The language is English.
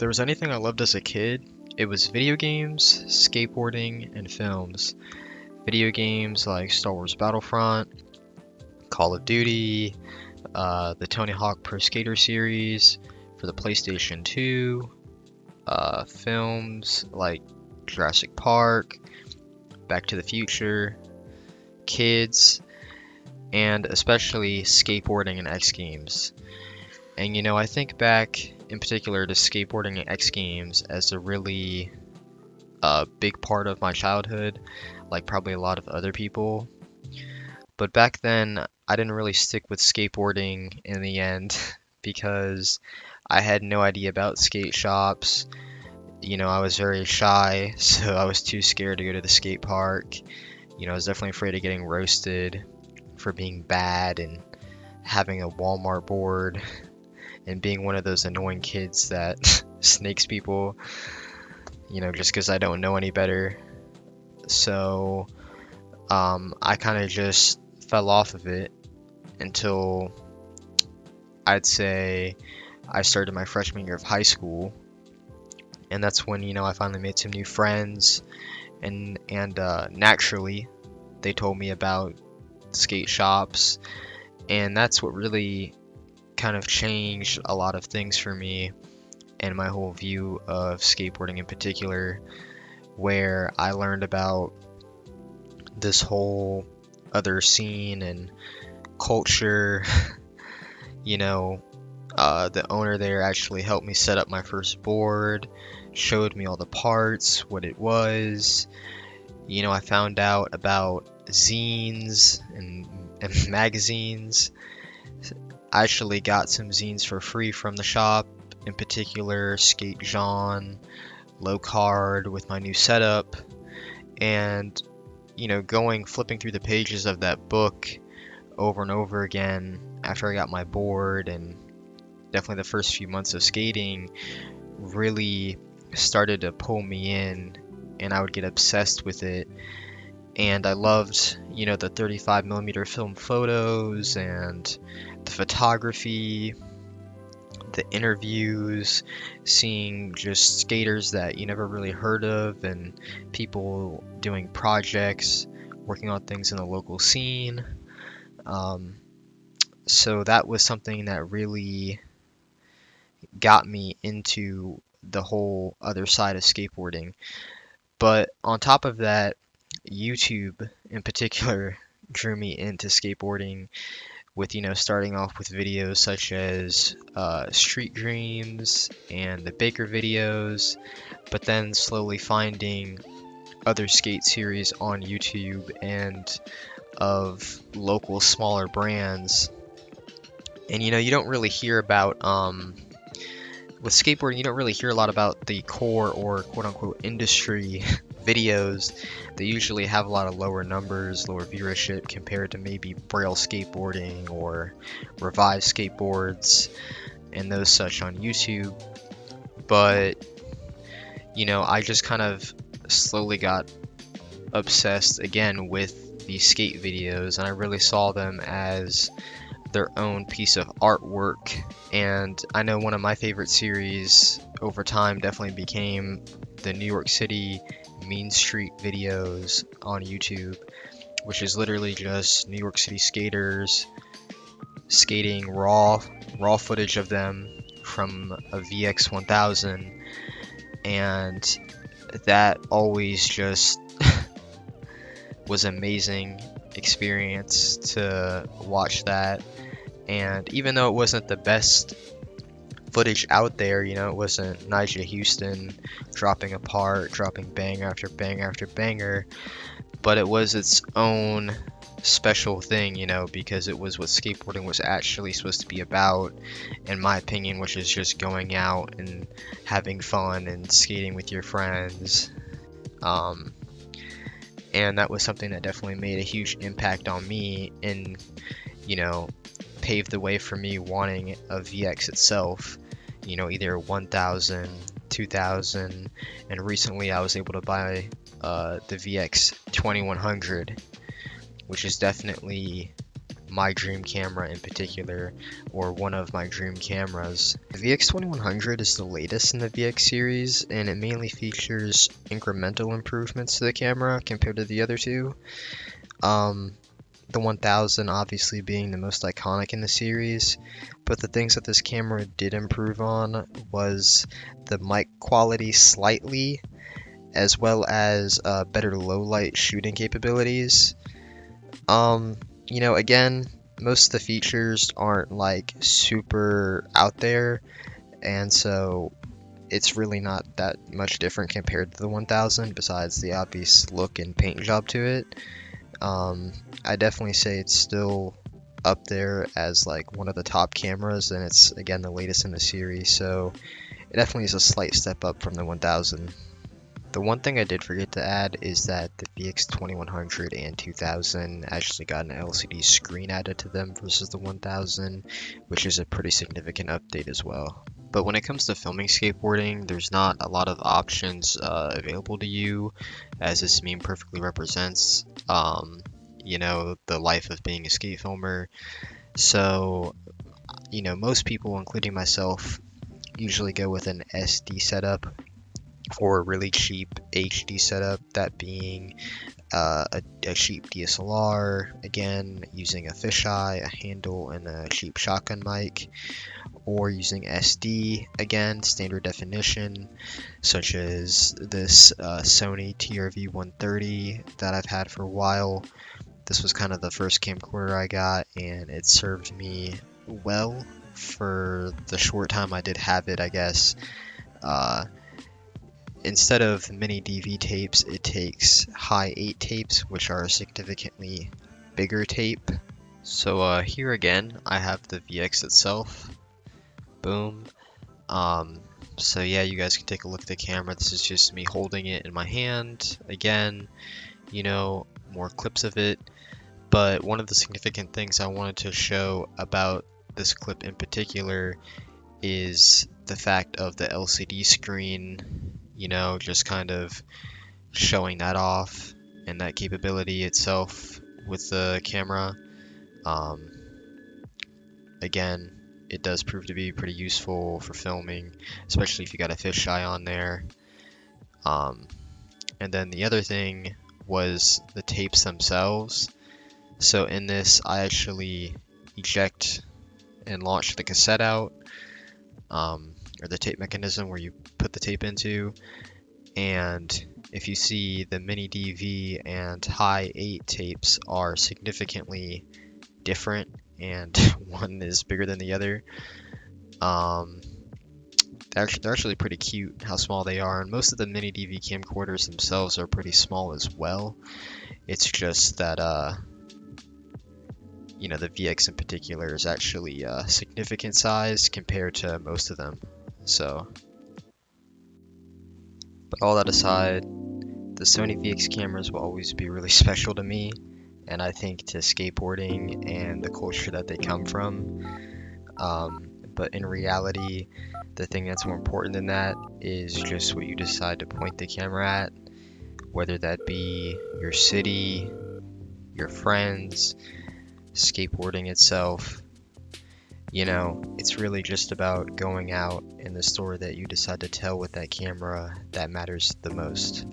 there was anything I loved as a kid, it was video games, skateboarding, and films. Video games like Star Wars Battlefront, Call of Duty, the Tony Hawk Pro Skater series for the PlayStation 2, films like Jurassic Park, Back to the Future, Kids, and especially skateboarding and X Games. And I think back in particular to skateboarding and X Games as a really big part of my childhood, like probably a lot of other people. But back then, I didn't really stick with skateboarding in the end because I had no idea about skate shops. I was very shy, so I was too scared to go to the skate park. I was definitely afraid of getting roasted for being bad and having a Walmart board and being one of those annoying kids that snakes people, just because I don't know any better. So I kind of just fell off of it until I'd say I started my freshman year of high school. And that's when, I finally made some new friends, and naturally, they told me about skate shops, and that's what really kind of changed a lot of things for me and my whole view of skateboarding in particular, where I learned about this whole other scene and culture. The owner there actually helped me set up my first board, showed me all the parts, what it was. I found out about zines and magazines. I actually got some zines for free from the shop, in particular Skate John, Low Card with my new setup. And, flipping through the pages of that book over and over again after I got my board, and definitely the first few months of skating really started to pull me in, and I would get obsessed with it. And I loved, the 35mm film photos and the photography, the interviews, seeing just skaters that you never really heard of, and people doing projects, working on things in the local scene. So that was something that really got me into the whole other side of skateboarding. But on top of that, YouTube in particular drew me into skateboarding with, starting off with videos such as Street Dreams and the Baker videos, but then slowly finding other skate series on YouTube and of local smaller brands. And you don't really hear about with skateboarding, you don't really hear a lot about the core or quote-unquote industry videos. They usually have a lot of lower numbers, lower viewership compared to maybe Braille skateboarding or Revive skateboards and those such on YouTube. But I just kind of slowly got obsessed again with these skate videos, and I really saw them as their own piece of artwork. And I know one of my favorite series over time definitely became the New York City Mean Street videos on YouTube, which is literally just New York City skaters skating raw footage of them from a vx2100, and that always just was amazing experience to watch that. And even though it wasn't the best footage out there, it wasn't Nigel Houston dropping apart, dropping banger after banger after banger, but it was its own special thing, because it was what skateboarding was actually supposed to be about, in my opinion, which is just going out and having fun and skating with your friends. And that was something that definitely made a huge impact on me and, paved the way for me wanting a VX itself, either 1000, 2000, and recently I was able to buy the vx2100, which is definitely my dream camera in particular, or one of my dream cameras. The vx2100 is the latest in the VX series, and it mainly features incremental improvements to the camera compared to the other two. The 1000 obviously being the most iconic in the series, but the things that this camera did improve on was the mic quality slightly, as well as better low light shooting capabilities. Again, most of the features aren't like super out there, and so it's really not that much different compared to the 1000 besides the obvious look and paint job to it. I definitely say it's still up there as like one of the top cameras, and it's again the latest in the series, so it definitely is a slight step up from the 1000. The one thing I did forget to add is that the VX2100 and 2000 actually got an LCD screen added to them versus the 1000, which is a pretty significant update as well. But when it comes to filming skateboarding, there's not a lot of options available to you, as this meme perfectly represents, the life of being a skate filmer. So, most people, including myself, usually go with an SD setup or a really cheap HD setup, that being a cheap DSLR, again, using a fisheye, a handle, and a cheap shotgun mic, or using SD, again, standard definition, such as this Sony TRV-130 that I've had for a while. This was kind of the first camcorder I got, and it served me well for the short time I did have it, I guess. Instead of mini DV tapes, it takes high 8 tapes, which are a significantly bigger tape. So here again, I have the VX itself. Boom. So yeah, you guys can take a look at the camera. This is just me holding it in my hand. Again, more clips of it. But one of the significant things I wanted to show about this clip in particular is the fact of the LCD screen, just kind of showing that off and that capability itself with the camera. Again, it does prove to be pretty useful for filming, especially if you got a fisheye on there. And then the other thing was the tapes themselves. So in this, I actually eject and launch the cassette out, or the tape mechanism where you put the tape into. And if you see, the mini DV and high 8 tapes are significantly different, and one is bigger than the other. They're actually pretty cute how small they are, and most of the mini DV camcorders themselves are pretty small as well. It's just that the VX in particular is actually a significant size compared to most of them. So, but all that aside, the Sony VX cameras will always be really special to me, and I think to skateboarding and the culture that they come from. But in reality, the thing that's more important than that is just what you decide to point the camera at, whether that be your city, your friends, skateboarding itself. It's really just about going out in the story that you decide to tell with that camera that matters the most.